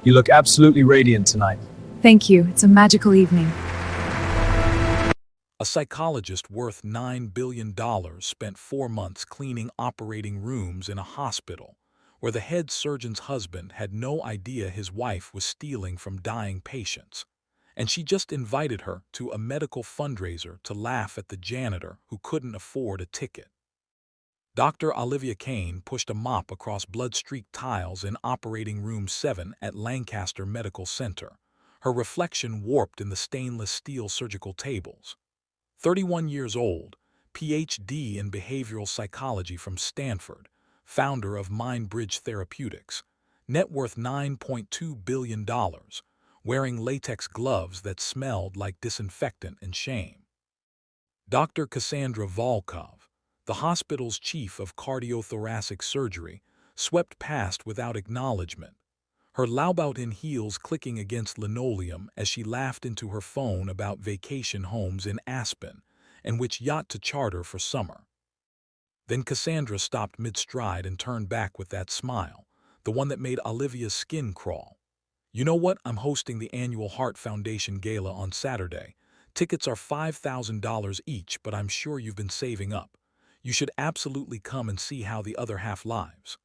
You look absolutely radiant tonight. Thank you. It's a magical evening. A psychologist worth $9 billion spent 4 months cleaning operating rooms in a hospital where the head surgeon's husband had no idea his wife was stealing from dying patients, and she just invited her to a medical fundraiser to laugh at the janitor who couldn't afford a ticket. Dr. Olivia Kane pushed a mop across blood-streaked tiles in Operating Room 7 at Lancaster Medical Center, her reflection warped in the stainless steel surgical tables. 31 years old, Ph.D. in behavioral psychology from Stanford, founder of MindBridge Therapeutics, net worth $9.2 billion, wearing latex gloves that smelled like disinfectant and shame. Dr. Cassandra Volkov, the hospital's chief of cardiothoracic surgery, swept past without acknowledgement, her Laubautin heels clicking against linoleum as she laughed into her phone about vacation homes in Aspen and which yacht to charter for summer. Then Cassandra stopped mid-stride and turned back with that smile, the one that made Olivia's skin crawl. You know what? I'm hosting the annual Heart Foundation Gala on Saturday. Tickets are $5,000 each, but I'm sure you've been saving up. You should absolutely come and see how the other half lives.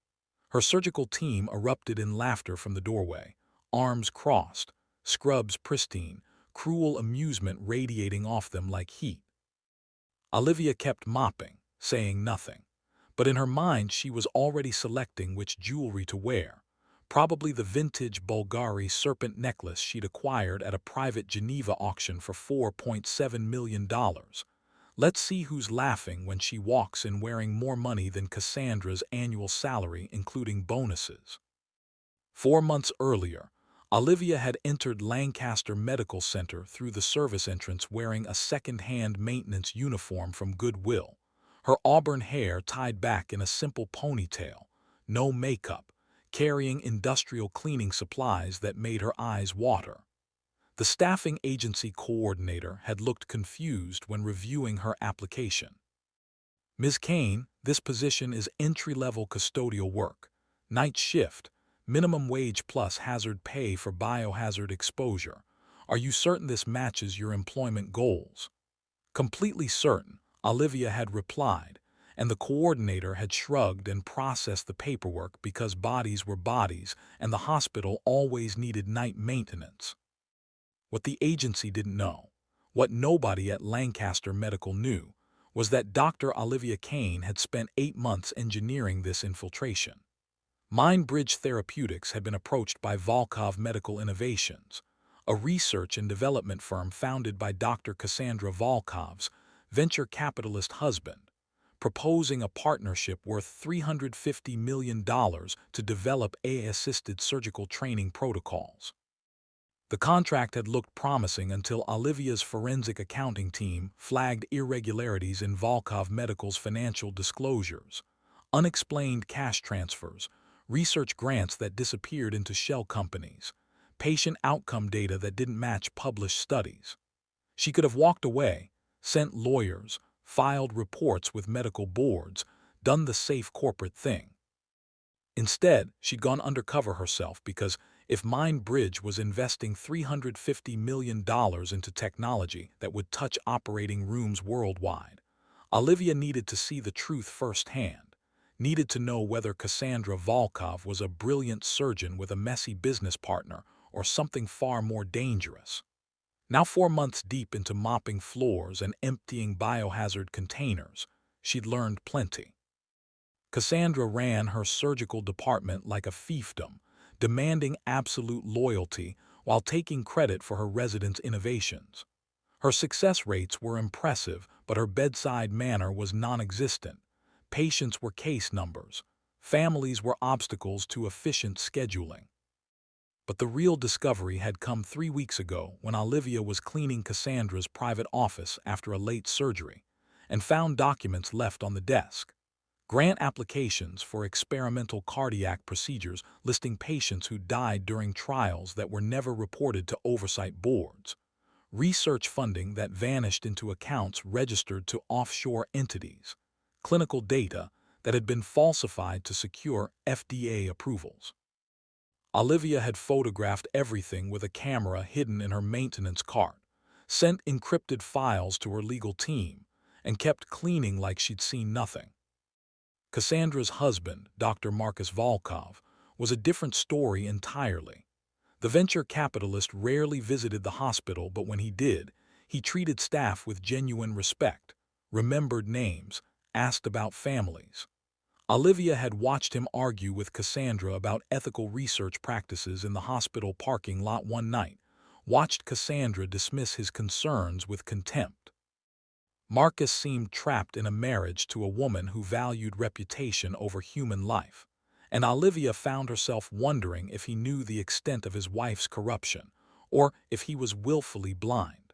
Her surgical team erupted in laughter from the doorway, arms crossed, scrubs pristine, cruel amusement radiating off them like heat. Olivia kept mopping, saying nothing, but in her mind she was already selecting which jewelry to wear, probably the vintage Bulgari serpent necklace she'd acquired at a private Geneva auction for $4.7 million. Let's see who's laughing when she walks in wearing more money than Cassandra's annual salary, including bonuses. 4 months earlier, Olivia had entered Lancaster Medical Center through the service entrance wearing a second-hand maintenance uniform from Goodwill, her auburn hair tied back in a simple ponytail, no makeup, carrying industrial cleaning supplies that made her eyes water. The staffing agency coordinator had looked confused when reviewing her application. Ms. Kane, this position is entry-level custodial work, night shift, minimum wage plus hazard pay for biohazard exposure. Are you certain this matches your employment goals? Completely certain, Olivia had replied, and the coordinator had shrugged and processed the paperwork because bodies were bodies and the hospital always needed night maintenance. What the agency didn't know, what nobody at Lancaster Medical knew, was that Dr. Olivia Kane had spent 8 months engineering this infiltration. MindBridge Therapeutics had been approached by Volkov Medical Innovations, a research and development firm founded by Dr. Cassandra Volkov's venture capitalist husband, proposing a partnership worth $350 million to develop AI-assisted surgical training protocols. The contract had looked promising until Olivia's forensic accounting team flagged irregularities in Volkov Medical's financial disclosures, unexplained cash transfers, research grants that disappeared into shell companies, patient outcome data that didn't match published studies. She could have walked away, sent lawyers, filed reports with medical boards, done the safe corporate thing. Instead, she'd gone undercover herself because if MindBridge was investing $350 million into technology that would touch operating rooms worldwide, Olivia needed to see the truth firsthand, needed to know whether Cassandra Volkov was a brilliant surgeon with a messy business partner or something far more dangerous. Now 4 months deep into mopping floors and emptying biohazard containers, she'd learned plenty. Cassandra ran her surgical department like a fiefdom, demanding absolute loyalty while taking credit for her residents' innovations. Her success rates were impressive, but her bedside manner was non-existent. Patients were case numbers. Families were obstacles to efficient scheduling. But the real discovery had come 3 weeks ago when Olivia was cleaning Cassandra's private office after a late surgery and found documents left on the desk. Grant applications for experimental cardiac procedures listing patients who died during trials that were never reported to oversight boards. Research funding that vanished into accounts registered to offshore entities. Clinical data that had been falsified to secure FDA approvals. Olivia had photographed everything with a camera hidden in her maintenance cart, sent encrypted files to her legal team, and kept cleaning like she'd seen nothing. Cassandra's husband, Dr. Marcus Volkov, was a different story entirely. The venture capitalist rarely visited the hospital, but when he did, he treated staff with genuine respect, remembered names, asked about families. Olivia had watched him argue with Cassandra about ethical research practices in the hospital parking lot one night, watched Cassandra dismiss his concerns with contempt. Marcus seemed trapped in a marriage to a woman who valued reputation over human life, and Olivia found herself wondering if he knew the extent of his wife's corruption, or if he was willfully blind.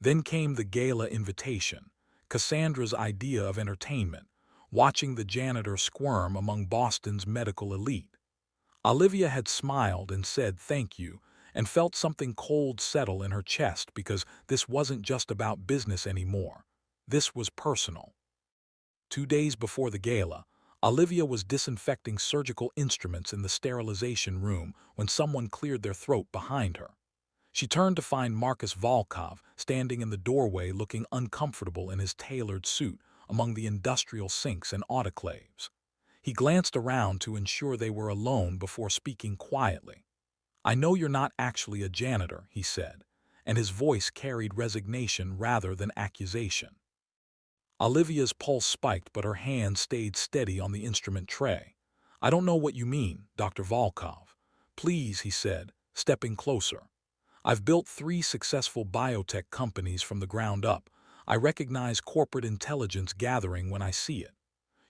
Then came the gala invitation, Cassandra's idea of entertainment, watching the janitor squirm among Boston's medical elite. Olivia had smiled and said thank you, and felt something cold settle in her chest because this wasn't just about business anymore. This was personal. 2 days before the gala, Olivia was disinfecting surgical instruments in the sterilization room when someone cleared their throat behind her. She turned to find Marcus Volkov standing in the doorway looking uncomfortable in his tailored suit among the industrial sinks and autoclaves. He glanced around to ensure they were alone before speaking quietly. "I know you're not actually a janitor," he said, and his voice carried resignation rather than accusation. Olivia's pulse spiked, but her hand stayed steady on the instrument tray. "I don't know what you mean, Dr. Volkov. Please," he said, stepping closer. "I've built 3 successful biotech companies from the ground up. I recognize corporate intelligence gathering when I see it.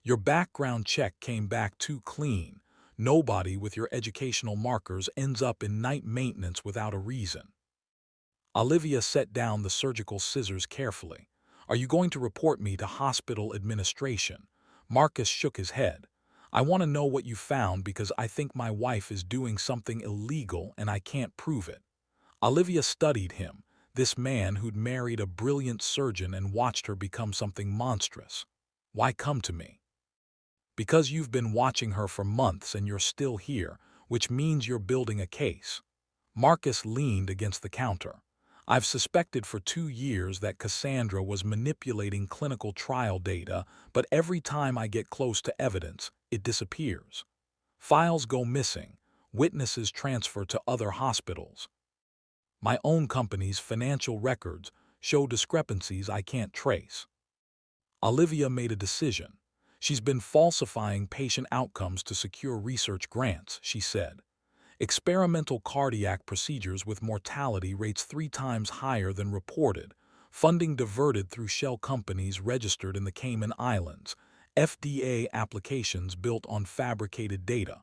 Your background check came back too clean. Nobody with your educational markers ends up in night maintenance without a reason." Olivia set down the surgical scissors carefully. "Are you going to report me to hospital administration?" Marcus shook his head. "I want to know what you found because I think my wife is doing something illegal and I can't prove it." Olivia studied him, this man who'd married a brilliant surgeon and watched her become something monstrous. "Why come to me?" "Because you've been watching her for months and you're still here, which means you're building a case." Marcus leaned against the counter. "I've suspected for 2 years that Cassandra was manipulating clinical trial data, but every time I get close to evidence, it disappears. Files go missing, witnesses transfer to other hospitals. My own company's financial records show discrepancies I can't trace." Olivia made a decision. "She's been falsifying patient outcomes to secure research grants," she said. "Experimental cardiac procedures with mortality rates 3 times higher than reported, funding diverted through shell companies registered in the Cayman Islands, FDA applications built on fabricated data."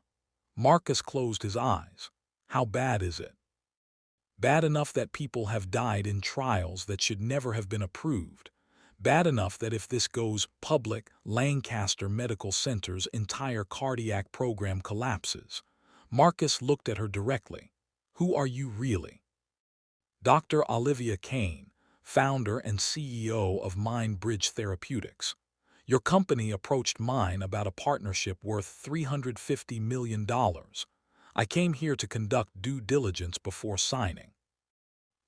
Marcus closed his eyes. "How bad is it?" "Bad enough that people have died in trials that should never have been approved. Bad enough that if this goes public, Lancaster Medical Center's entire cardiac program collapses." Marcus looked at her directly. "Who are you really?" "Dr. Olivia Kane, founder and CEO of Mind Bridge Therapeutics. Your company approached mine about a partnership worth $350 million. I came here to conduct due diligence before signing."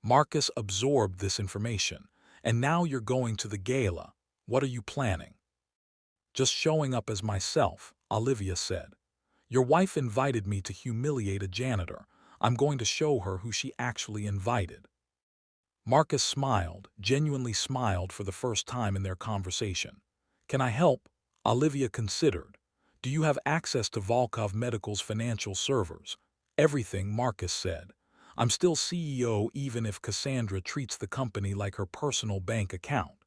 Marcus absorbed this information. "And now you're going to the gala. What are you planning?" "Just showing up as myself," Olivia said. "Your wife invited me to humiliate a janitor. I'm going to show her who she actually invited." Marcus smiled, genuinely smiled for the first time in their conversation. "Can I help?" Olivia considered. "Do you have access to Volkov Medical's financial servers?" "Everything," Marcus said. "I'm still CEO even if Cassandra treats the company like her personal bank account."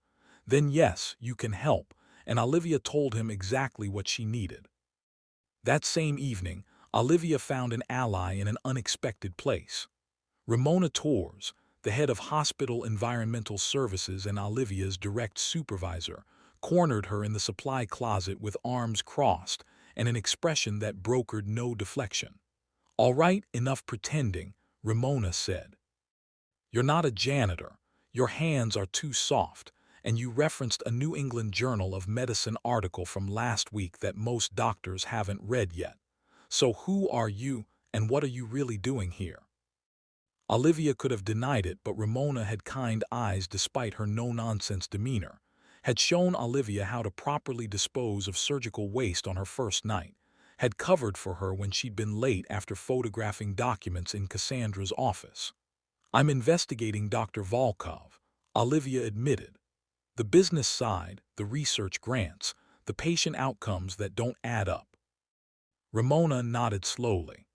"Then yes, you can help," and Olivia told him exactly what she needed. That same evening, Olivia found an ally in an unexpected place. Ramona Torres, the head of Hospital Environmental Services and Olivia's direct supervisor, cornered her in the supply closet with arms crossed and an expression that brokered no deflection. "All right, enough pretending," Ramona said. "You're not a janitor. Your hands are too soft, and you referenced a New England Journal of Medicine article from last week that most doctors haven't read yet. So who are you, And what are you really doing here? Olivia could have denied it, but Ramona had kind eyes despite her no-nonsense demeanor, had shown Olivia how to properly dispose of surgical waste on her first night, had covered for her when she'd been late after photographing documents in Cassandra's office. I'm investigating Dr. Volkov, Olivia admitted. The business side, the research grants, the patient outcomes that don't add up. Ramona nodded slowly.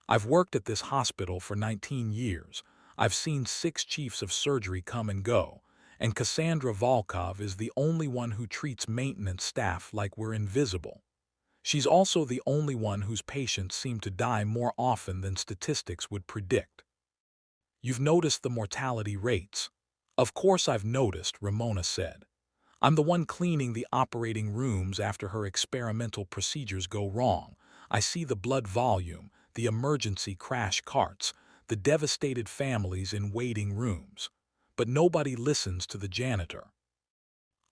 I've worked at this hospital for 19 years. I've seen 6 chiefs of surgery come and go, and Cassandra Volkov is the only one who treats maintenance staff like we're invisible. She's also the only one whose patients seem to die more often than statistics would predict. You've noticed the mortality rates. Of course I've noticed, Ramona said. I'm the one cleaning the operating rooms after her experimental procedures go wrong. I see the blood volume, the emergency crash carts, the devastated families in waiting rooms. But nobody listens to the janitor.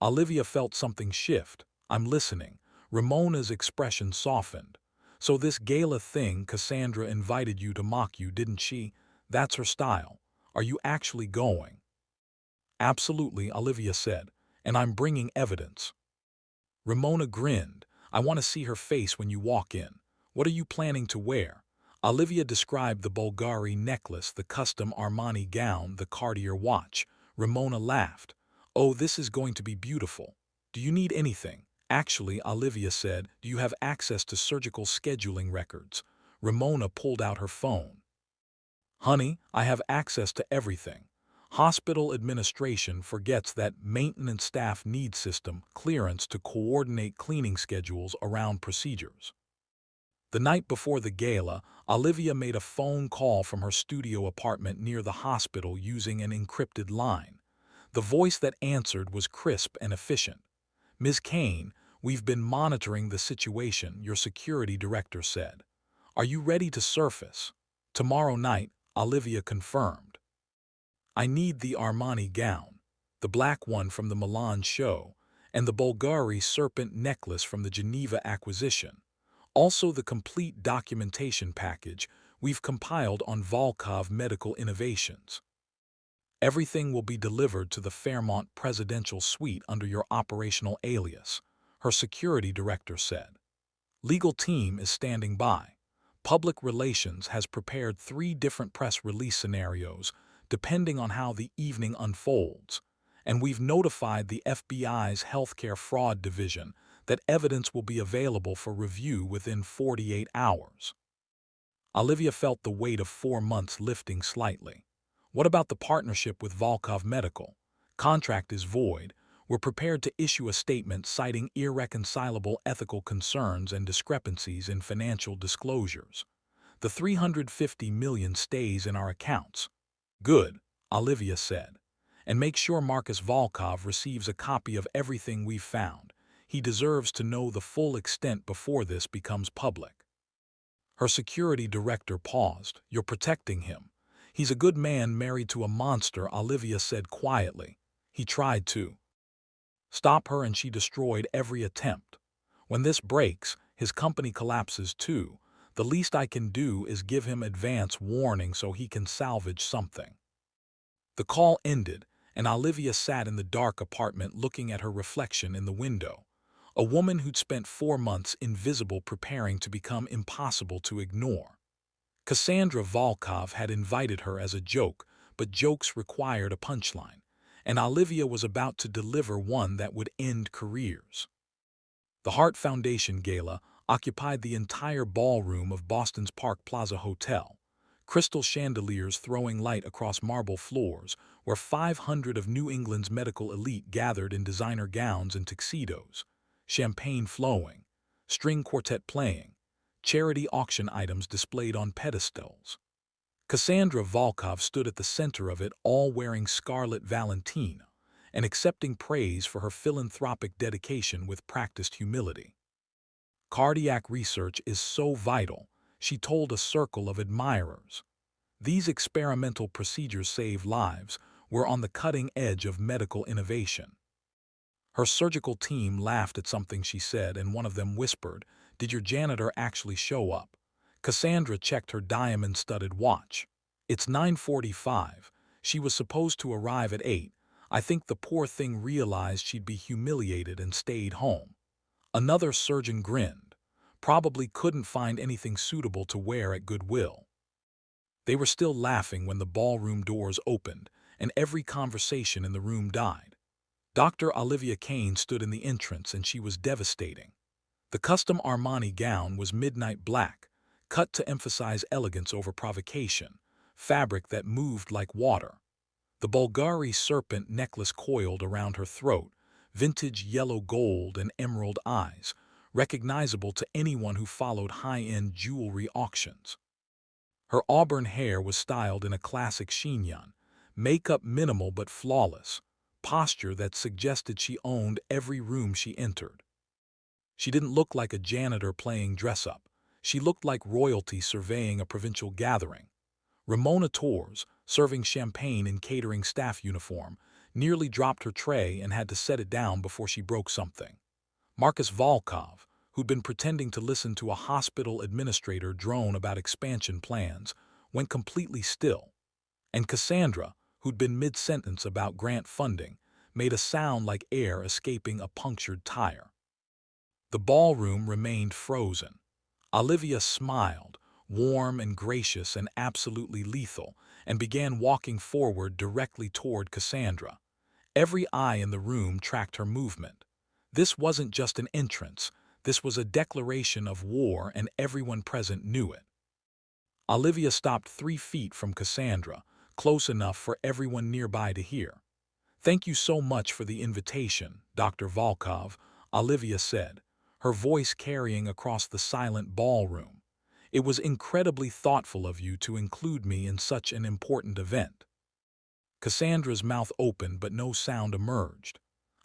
Olivia felt something shift. I'm listening. Ramona's expression softened. So this gala thing, Cassandra invited you to mock you, didn't she? That's her style. Are you actually going? Absolutely, Olivia said, and I'm bringing evidence. Ramona grinned. I want to see her face when you walk in. What are you planning to wear? Olivia described the Bulgari necklace, the custom Armani gown, the Cartier watch. Ramona laughed. Oh, this is going to be beautiful. Do you need anything? Actually, Olivia said, do you have access to surgical scheduling records? Ramona pulled out her phone. Honey, I have access to everything. Hospital administration forgets that maintenance staff need system clearance to coordinate cleaning schedules around procedures. The night before the gala, Olivia made a phone call from her studio apartment near the hospital using an encrypted line. The voice that answered was crisp and efficient. Ms. Kane, we've been monitoring the situation, your security director said. Are you ready to surface? Tomorrow night, Olivia confirmed. I need the Armani gown, the black one from the Milan show, and the Bulgari serpent necklace from the Geneva acquisition. Also the complete documentation package we've compiled on Volkov Medical Innovations. Everything will be delivered to the Fairmont Presidential Suite under your operational alias, her security director said. Legal team is standing by. Public Relations has prepared 3 different press release scenarios depending on how the evening unfolds, and we've notified the FBI's Healthcare Fraud Division that evidence will be available for review within 48 hours. Olivia felt the weight of 4 months lifting slightly. What about the partnership with Volkov Medical? Contract is void. We're prepared to issue a statement citing irreconcilable ethical concerns and discrepancies in financial disclosures. The $350 million stays in our accounts. Good, Olivia said. And make sure Marcus Volkov receives a copy of everything we've found. He deserves to know the full extent before this becomes public. Her security director paused. You're protecting him. He's a good man married to a monster, Olivia said quietly. He tried to stop her and she destroyed every attempt. When this breaks, his company collapses too. The least I can do is give him advance warning so he can salvage something. The call ended, and Olivia sat in the dark apartment looking at her reflection in the window. A woman who'd spent 4 months invisible preparing to become impossible to ignore. Cassandra Volkov had invited her as a joke, but jokes required a punchline, and Olivia was about to deliver one that would end careers. The Hart Foundation Gala occupied the entire ballroom of Boston's Park Plaza Hotel, crystal chandeliers throwing light across marble floors where 500 of New England's medical elite gathered in designer gowns and tuxedos, champagne flowing, string quartet playing, charity auction items displayed on pedestals. Cassandra Volkov stood at the center of it, all wearing scarlet valentine and accepting praise for her philanthropic dedication with practiced humility. Cardiac research is so vital, she told a circle of admirers. These experimental procedures save lives. We're on the cutting edge of medical innovation. Her surgical team laughed at something she said, and one of them whispered, "Did your janitor actually show up?" Cassandra checked her diamond-studded watch. It's 9:45. She was supposed to arrive at 8. I think the poor thing realized she'd be humiliated and stayed home. Another surgeon grinned. Probably couldn't find anything suitable to wear at Goodwill. They were still laughing when the ballroom doors opened, and every conversation in the room died. Dr. Olivia Kane stood in the entrance, and she was devastating. The custom Armani gown was midnight black, cut to emphasize elegance over provocation, fabric that moved like water. The Bulgari serpent necklace coiled around her throat, vintage yellow gold and emerald eyes, recognizable to anyone who followed high-end jewelry auctions. Her auburn hair was styled in a classic chignon, makeup minimal but flawless, posture that suggested she owned every room she entered. She didn't look like a janitor playing dress-up. She looked like royalty surveying a provincial gathering. Ramona Torres, serving champagne in catering staff uniform, nearly dropped her tray and had to set it down before she broke something. Marcus Volkov, who'd been pretending to listen to a hospital administrator drone about expansion plans, went completely still. And Cassandra, who'd been mid-sentence about grant funding, made a sound like air escaping a punctured tire. The ballroom remained frozen. Olivia smiled, warm and gracious and absolutely lethal, and began walking forward directly toward Cassandra. Every eye in the room tracked her movement. This wasn't just an entrance, this was a declaration of war, and everyone present knew it. Olivia stopped 3 feet from Cassandra, close enough for everyone nearby to hear. "Thank you so much for the invitation, Dr. Volkov," Olivia said, her voice carrying across the silent ballroom. "It was incredibly thoughtful of you to include me in such an important event." Cassandra's mouth opened, but no sound emerged.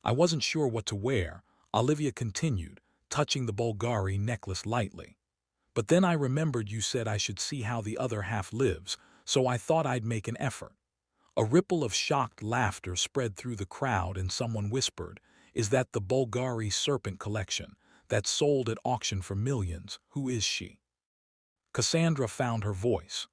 "I wasn't sure what to wear," Olivia continued, touching the Bulgari necklace lightly. "But then I remembered you said I should see how the other half lives, so I thought I'd make an effort." A ripple of shocked laughter spread through the crowd, and someone whispered, "Is that the Bulgari serpent collection that sold at auction for millions? Who is she?" Cassandra found her voice.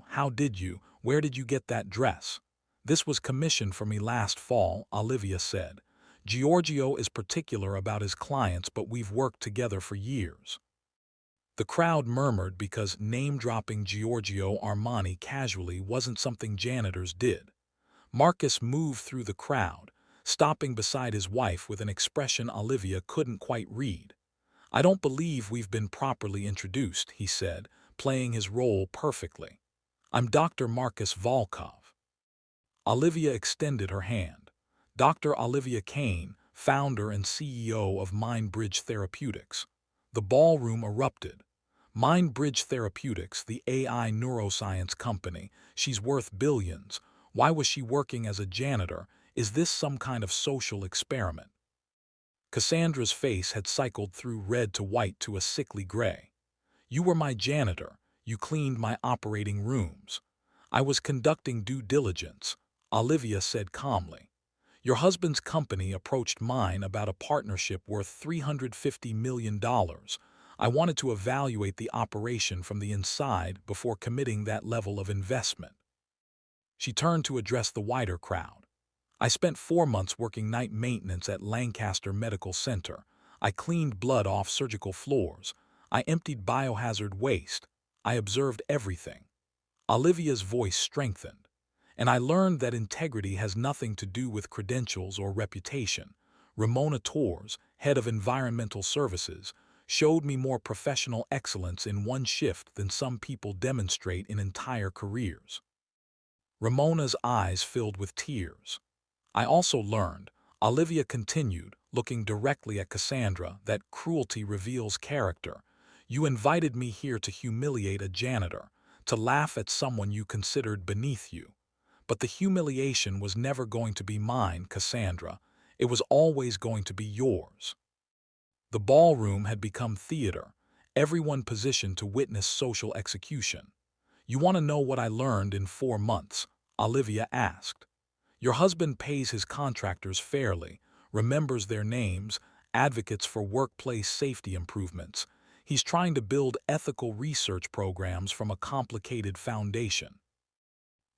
How did you, where did you get that dress?" "This was commissioned for me last fall," Olivia said. "Giorgio is particular about his clients, but we've worked together for years." The crowd murmured because name-dropping Giorgio Armani casually wasn't something janitors did. Marcus moved through the crowd, stopping beside his wife with an expression Olivia couldn't quite read. "I don't believe we've been properly introduced," he said, playing his role perfectly. "I'm Dr. Marcus Volkov." Olivia extended her hand. "Dr. Olivia Kane, founder and CEO of MindBridge Therapeutics." The ballroom erupted. MindBridge Therapeutics, the AI neuroscience company, she's worth billions. Why was she working as a janitor? Is this some kind of social experiment? Cassandra's face had cycled through red to white to a sickly gray. "You were my janitor. You cleaned my operating rooms." "I was conducting due diligence," Olivia said calmly. "Your husband's company approached mine about a partnership worth $350 million. I wanted to evaluate the operation from the inside before committing that level of investment." She turned to address the wider crowd. "I spent 4 months working night maintenance at Lancaster Medical Center. I cleaned blood off surgical floors. I emptied biohazard waste. I observed everything." Olivia's voice strengthened. "And I learned that integrity has nothing to do with credentials or reputation. Ramona Torres, head of environmental services, showed me more professional excellence in one shift than some people demonstrate in entire careers." Ramona's eyes filled with tears. "I also learned," Olivia continued, looking directly at Cassandra, "that cruelty reveals character. You invited me here to humiliate a janitor, to laugh at someone you considered beneath you. But the humiliation was never going to be mine, Cassandra. It was always going to be yours." The ballroom had become theater, everyone positioned to witness social execution. "You want to know what I learned in 4 months?" Olivia asked. "Your husband pays his contractors fairly, remembers their names, advocates for workplace safety improvements. He's trying to build ethical research programs from a complicated foundation.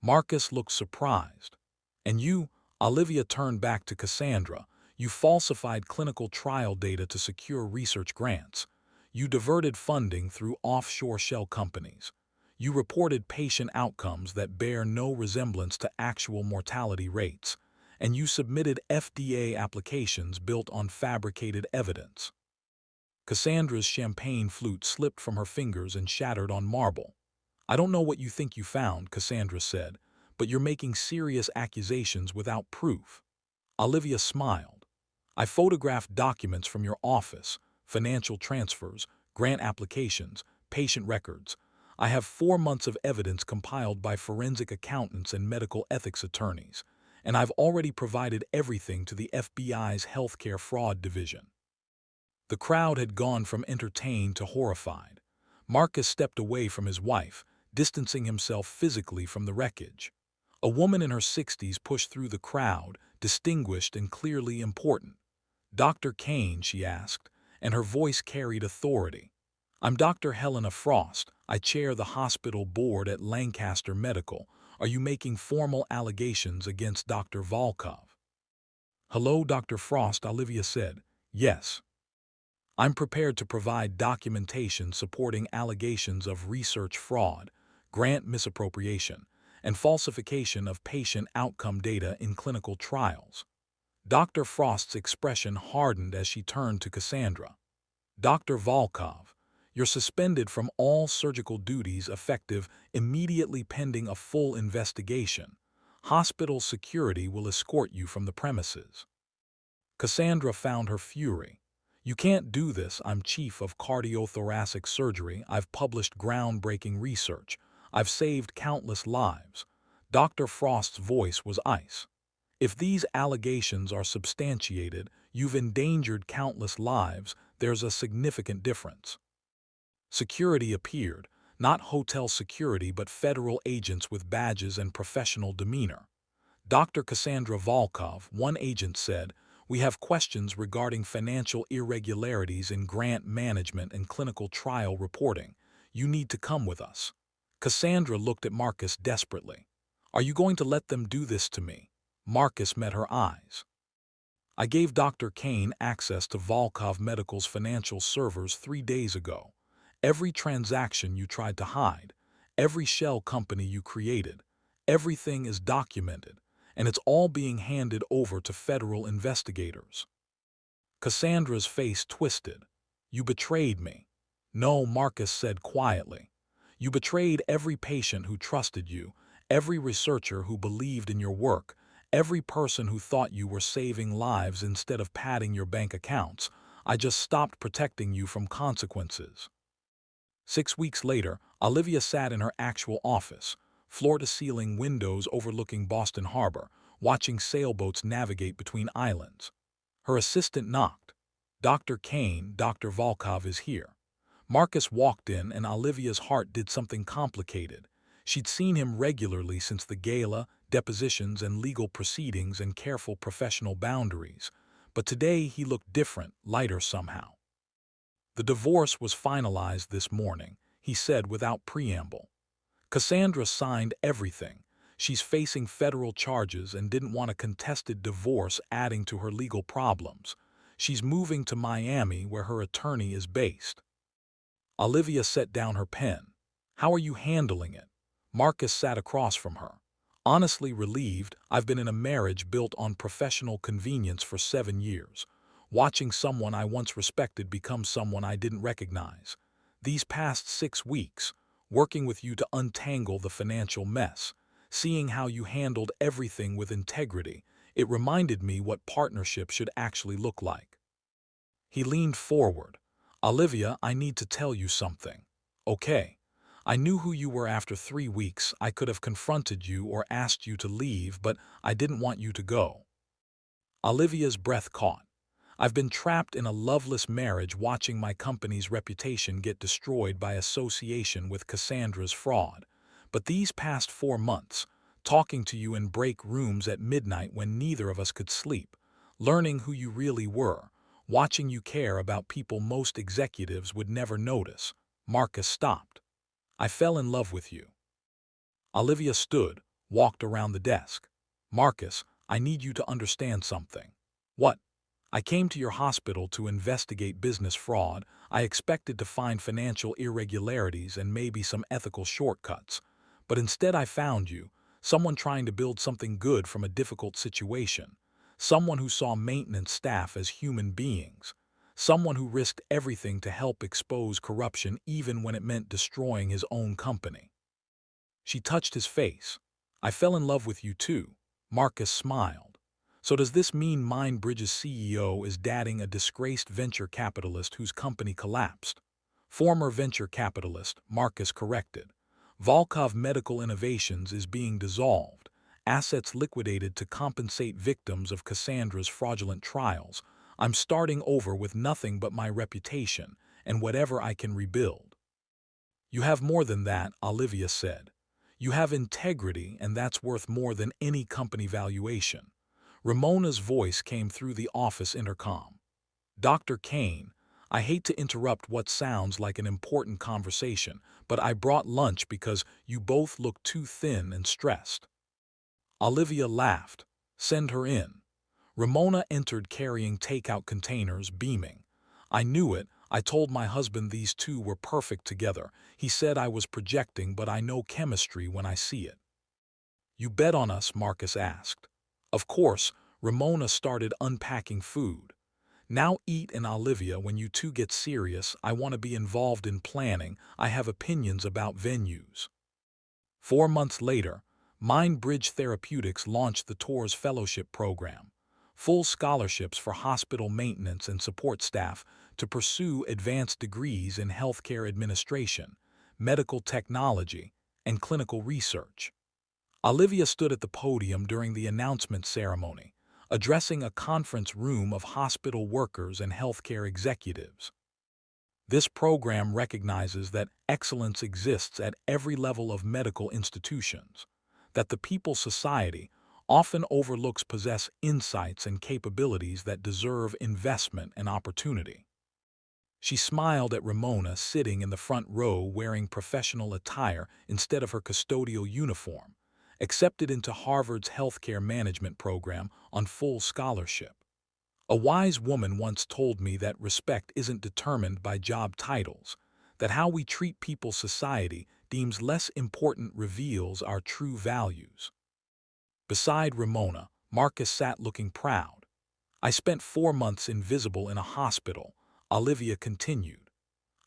Marcus looked surprised. And you, Olivia turned back to Cassandra, you falsified clinical trial data to secure research grants. You diverted funding through offshore shell companies. You reported patient outcomes that bear no resemblance to actual mortality rates. And you submitted FDA applications built on fabricated evidence. Cassandra's champagne flute slipped from her fingers and shattered on marble. I don't know what you think you found, Cassandra said, but you're making serious accusations without proof. Olivia smiled. I photographed documents from your office, financial transfers, grant applications, patient records. I have 4 months of evidence compiled by forensic accountants and medical ethics attorneys, and I've already provided everything to the FBI's healthcare fraud division. The crowd had gone from entertained to horrified. Marcus stepped away from his wife, distancing himself physically from the wreckage. A woman in her 60s pushed through the crowd, distinguished and clearly important. "Dr. Kane," she asked, and her voice carried authority. "I'm Dr. Helena Frost. I chair the hospital board at Lancaster Medical. Are you making formal allegations against Dr. Volkov?" "Hello, Dr. Frost," Olivia said. "Yes. I'm prepared to provide documentation supporting allegations of research fraud, grant misappropriation, and falsification of patient outcome data in clinical trials." Dr. Frost's expression hardened as she turned to Cassandra. "Dr. Volkov, you're suspended from all surgical duties effective immediately pending a full investigation. Hospital security will escort you from the premises." Cassandra found her fury. "You can't do this. I'm chief of cardiothoracic surgery. I've published groundbreaking research. I've saved countless lives." Dr. Frost's voice was ice. "If these allegations are substantiated, you've endangered countless lives. There's a significant difference." Security appeared, not hotel security but federal agents with badges and professional demeanor. "Dr. Cassandra Volkov," one agent said, "we have questions regarding financial irregularities in grant management and clinical trial reporting. You need to come with us." Cassandra looked at Marcus desperately. "Are you going to let them do this to me?" Marcus met her eyes. "I gave Dr. Kane access to Volkov Medical's financial servers 3 days ago. Every transaction you tried to hide, every shell company you created, everything is documented, and it's all being handed over to federal investigators." Cassandra's face twisted. "You betrayed me." "No," Marcus said quietly. "You betrayed every patient who trusted you, every researcher who believed in your work, every person who thought you were saving lives instead of padding your bank accounts. I just stopped protecting you from consequences." 6 weeks later, Olivia sat in her actual office, floor-to-ceiling windows overlooking Boston Harbor, watching sailboats navigate between islands. Her assistant knocked. "Dr. Kane, Dr. Volkov is here." Marcus walked in and Olivia's heart did something complicated. She'd seen him regularly since the gala, depositions and legal proceedings and careful professional boundaries. But today he looked different, lighter somehow. "The divorce was finalized this morning," he said without preamble. Cassandra signed everything. She's facing federal charges and didn't want a contested divorce adding to her legal problems. She's moving to Miami where her attorney is based. Olivia set down her pen. "How are you handling it?" Marcus sat across from her. "Honestly relieved. I've been in a marriage built on professional convenience for 7 years. Watching someone I once respected become someone I didn't recognize. These past 6 weeks, working with you to untangle the financial mess, seeing how you handled everything with integrity, it reminded me what partnership should actually look like." He leaned forward. "Olivia, I need to tell you something." "Okay." "I knew who you were after 3 weeks. I could have confronted you or asked you to leave, but I didn't want you to go." Olivia's breath caught. "I've been trapped in a loveless marriage watching my company's reputation get destroyed by association with Cassandra's fraud. But these past 4 months, talking to you in break rooms at midnight when neither of us could sleep, learning who you really were, Watching you care about people most executives would never notice. Marcus stopped. I fell in love with you. Olivia stood, walked around the desk. Marcus, I need you to understand something. What? I came to your hospital to investigate business fraud. I expected to find financial irregularities and maybe some ethical shortcuts. But instead I found you, someone trying to build something good from a difficult situation. Someone who saw maintenance staff as human beings. Someone who risked everything to help expose corruption even when it meant destroying his own company. She touched his face. I fell in love with you too. Marcus smiled. So does this mean MindBridge's CEO is dating a disgraced venture capitalist whose company collapsed? Former venture capitalist, Marcus corrected. Volkov Medical Innovations is being dissolved, assets liquidated to compensate victims of Cassandra's fraudulent trials. I'm starting over with nothing but my reputation and whatever I can rebuild. You have more than that, Olivia said. You have integrity, and that's worth more than any company valuation. Ramona's voice came through the office intercom. Dr. Kane, I hate to interrupt what sounds like an important conversation, but I brought lunch because you both look too thin and stressed. Olivia laughed. Send her in. Ramona entered carrying takeout containers, beaming. I knew it. I told my husband these two were perfect together. He said I was projecting, but I know chemistry when I see it. You bet on us, Marcus asked. Of course, Ramona started unpacking food. Now eat, and Olivia, when you two get serious, I want to be involved in planning. I have opinions about venues. 4 months later, MindBridge Therapeutics launched the Tours Fellowship Program, full scholarships for hospital maintenance and support staff to pursue advanced degrees in healthcare administration, medical technology, and clinical research. Olivia stood at the podium during the announcement ceremony, addressing a conference room of hospital workers and healthcare executives. This program recognizes that excellence exists at every level of medical institutions, that the People's Society often overlooks possess insights and capabilities that deserve investment and opportunity. She smiled at Ramona sitting in the front row wearing professional attire instead of her custodial uniform, accepted into Harvard's healthcare management program on full scholarship. A wise woman once told me that respect isn't determined by job titles, that how we treat people society deems less important reveals our true values. Beside Ramona, Marcus sat looking proud. I spent 4 months invisible in a hospital, Olivia continued.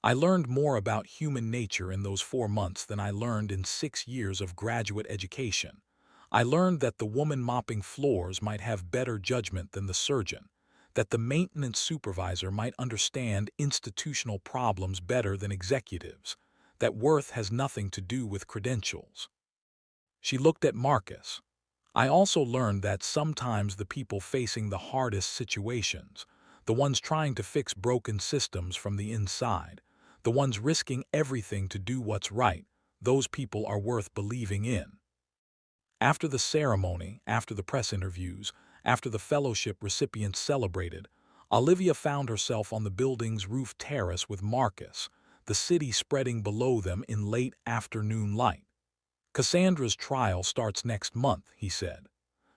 I learned more about human nature in those 4 months than I learned in 6 years of graduate education. I learned that the woman mopping floors might have better judgment than the surgeon, that the maintenance supervisor might understand institutional problems better than executives, that worth has nothing to do with credentials. She looked at Marcus. I also learned that sometimes the people facing the hardest situations, the ones trying to fix broken systems from the inside, the ones risking everything to do what's right, those people are worth believing in. After the ceremony, after the press interviews, after the fellowship recipients celebrated, Olivia found herself on the building's roof terrace with Marcus, the city spreading below them in late afternoon light. Cassandra's trial starts next month, he said.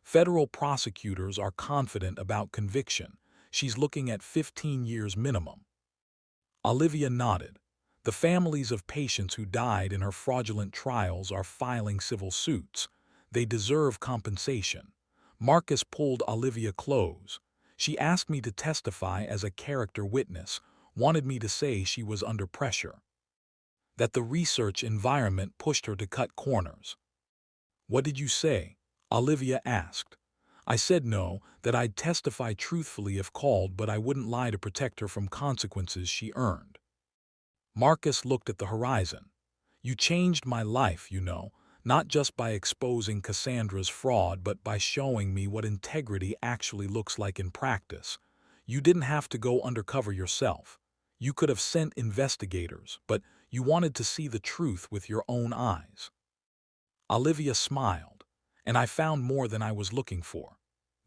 Federal prosecutors are confident about conviction. She's looking at 15 years minimum. Olivia nodded. The families of patients who died in her fraudulent trials are filing civil suits. They deserve compensation. Marcus pulled Olivia close. She asked me to testify as a character witness, wanted me to say she was under pressure, that the research environment pushed her to cut corners. What did you say? Olivia asked. I said no, that I'd testify truthfully if called, but I wouldn't lie to protect her from consequences she earned. Marcus looked at the horizon. You changed my life, you know, not just by exposing Cassandra's fraud, but by showing me what integrity actually looks like in practice. You didn't have to go undercover yourself. You could have sent investigators, but you wanted to see the truth with your own eyes. Olivia smiled, and I found more than I was looking for.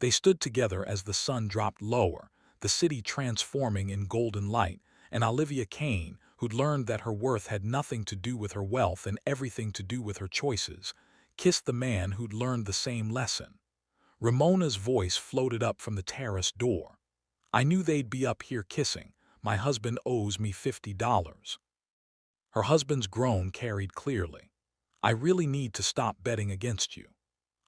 They stood together as the sun dropped lower, the city transforming in golden light, and Olivia Kane, who'd learned that her worth had nothing to do with her wealth and everything to do with her choices, kissed the man who'd learned the same lesson. Ramona's voice floated up from the terrace door. "I knew they'd be up here kissing. My husband owes me $50. Her husband's groan carried clearly. "I really need to stop betting against you."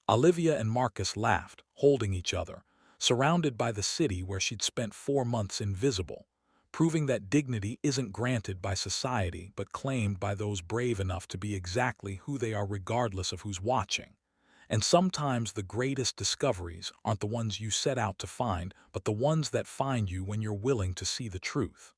Olivia and Marcus laughed, holding each other, surrounded by the city where she'd spent 4 months invisible, proving that dignity isn't granted by society but claimed by those brave enough to be exactly who they are regardless of who's watching. And sometimes the greatest discoveries aren't the ones you set out to find, but the ones that find you when you're willing to see the truth.